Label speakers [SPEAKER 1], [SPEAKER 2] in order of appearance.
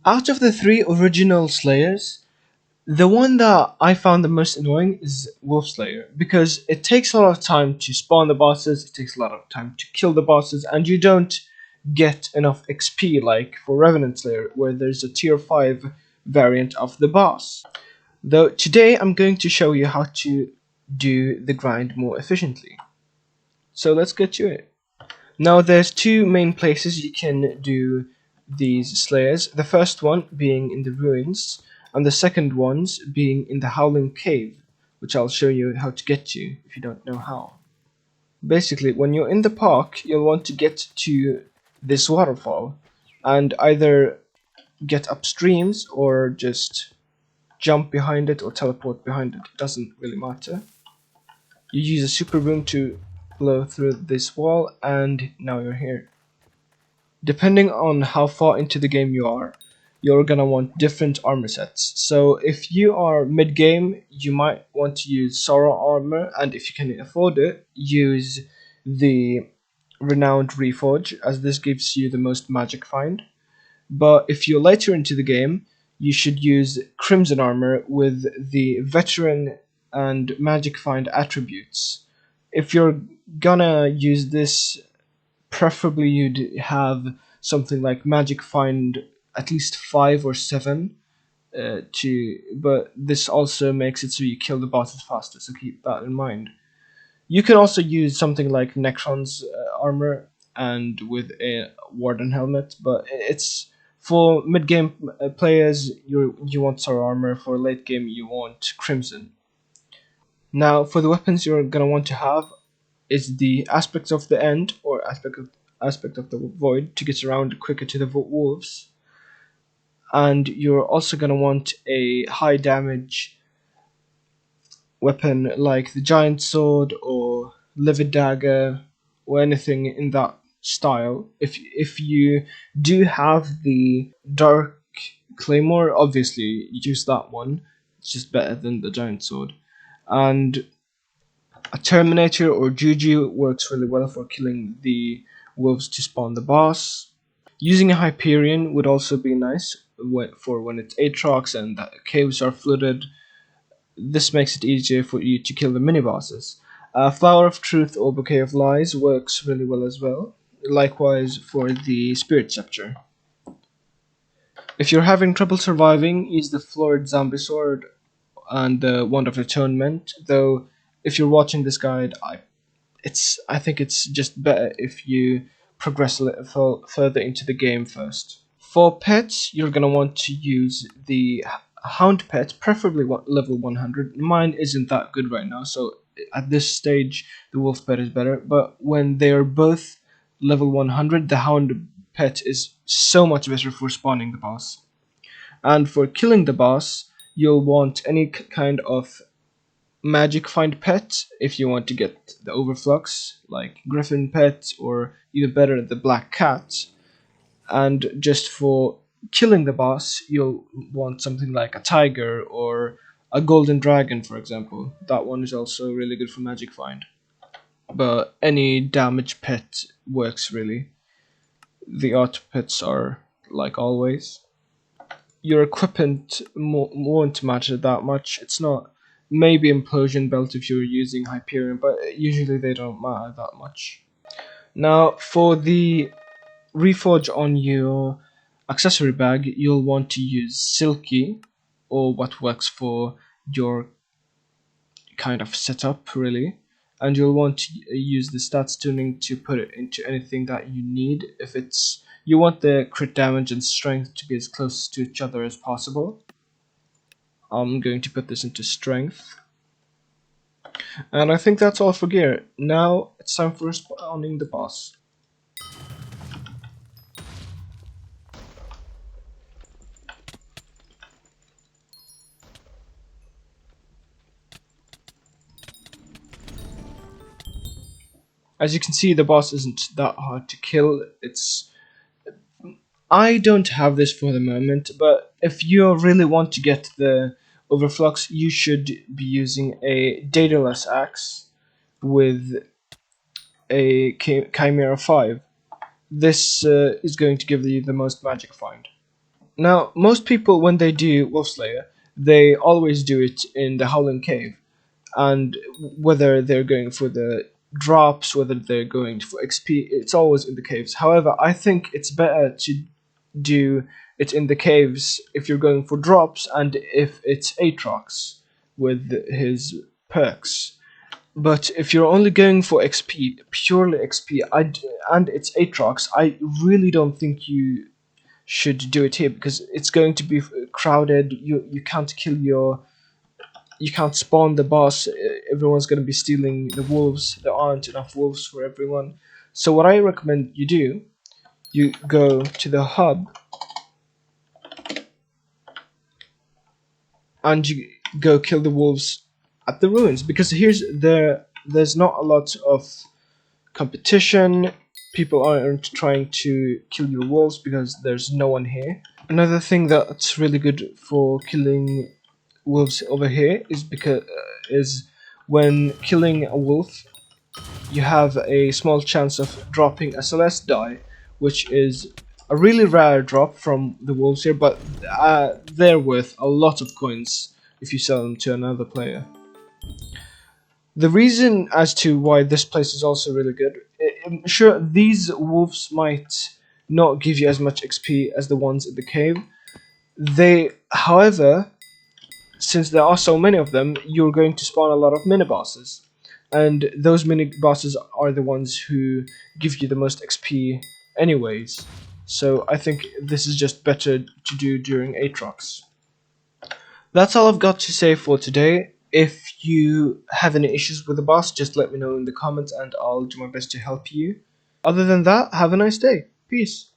[SPEAKER 1] Out of the three original Slayers, the one that I found the most annoying is Wolf Slayer because it takes a lot of time to spawn the bosses, it takes a lot of time to kill the bosses, and you don't get enough XP like for Revenant Slayer, where there's a tier 5 variant of the boss. Though today I'm going to show you how to do the grind more efficiently. So let's get to it. Now there's two main places you can do these slayers. The first one being in the ruins, and the second ones being in the Howling Cave, which I'll show you how to get to if you don't know how. Basically, when you're in the park, you'll want to get to this waterfall, and either get upstreams or just jump behind it or teleport behind it. It doesn't really matter. You use a super boom to blow through this wall, and now you're here. Depending on how far into the game you are, you're gonna want different armor sets. So if you are mid-game, you might want to use Sorrow armor, and if you can afford it, use the Renowned Reforge, as this gives you the most magic find. But if you're later into the game, you should use Crimson armor with the Veteran and Magic Find attributes. If you're gonna use this, preferably you'd have something like Magic Find at least 5 or 7 but this also makes it so you kill the bosses faster, so keep that in mind. You can also use something like Necron's armor and with a Warden helmet, but it's for mid-game players you want Sorrow armor, for late game you want Crimson. Now for the weapons you're gonna want to have is the Aspect of the End, or aspect of the Void, to get around quicker to the wolves. And you're also gonna want a high damage weapon like the Giant Sword or Livid Dagger or anything in that style. If you do have the Dark Claymore, obviously use that one. It's just better than the Giant Sword. And a Terminator or Juju works really well for killing the wolves to spawn the boss. Using a Hyperion would also be nice for when it's Aatrox and the caves are flooded. This makes it easier for you to kill the mini-bosses. Flower of Truth or Bouquet of Lies works really well as well. Likewise for the Spirit Scepter. If you're having trouble surviving, use the Florid Zombie Sword and the Wand of Atonement, though if you're watching this guide, I think it's just better if you progress a little further into the game first. For pets, you're gonna want to use the Hound pet, preferably level 100. Mine isn't that good right now, so at this stage the Wolf pet is better, but when they are both level 100, the Hound pet is so much better for spawning the boss. And for killing the boss, you'll want any kind of Magic Find pet if you want to get the overflux, like Griffin pet, or even better, the Black Cat. And just for killing the boss, you'll want something like a tiger or a golden dragon, for example. That one is also really good for Magic Find. But any damage pet works really. The auto pets are like always. Your equipment won't matter that much. It's not maybe Implosion Belt if you're using Hyperion, but usually they don't matter that much. Now for the Reforge on your accessory bag, you'll want to use Silky, or what works for your kind of setup really, and you'll want to use the stats tuning to put it into anything that you need. If it's you want the crit damage and strength to be as close to each other as possible. I'm going to put this into strength. And I think that's all for gear. Now it's time for spawning the boss. As you can see, the boss isn't that hard to kill. I don't have this for the moment, but if you really want to get the overflux, you should be using a Daedalus axe with a Chimera 5. This is going to give you the most magic find. Now, most people, when they do Wolf Slayer, they always do it in the Howling Cave. And whether they're going for the drops, whether they're going for XP, it's always in the caves. However, I think it's better to do it in the caves if you're going for drops and if it's Aatrox with his perks. But if you're only going for XP, purely XP, and it's Aatrox, I really don't think you should do it here because it's going to be crowded. You can't kill your, you can't spawn the boss. Everyone's going to be stealing the wolves. There aren't enough wolves for everyone. So what I recommend you do, you go to the hub and you go kill the wolves at the ruins, because there's not a lot of competition. People aren't trying to kill your wolves because there's no one here. Another thing that's really good for killing wolves over here is when killing a wolf, you have a small chance of dropping a Celeste die, which is a really rare drop from the wolves here, but they're worth a lot of coins if you sell them to another player. The reason as to why this place is also really good, I'm sure these wolves might not give you as much XP as the ones in the cave. However, since there are so many of them, you're going to spawn a lot of mini bosses, and those mini bosses are the ones who give you the most XP anyways. So I think this is just better to do during Aatrox. That's all I've got to say for today. If you have any issues with the boss, just let me know in the comments and I'll do my best to help you. Other than that, have a nice day. Peace.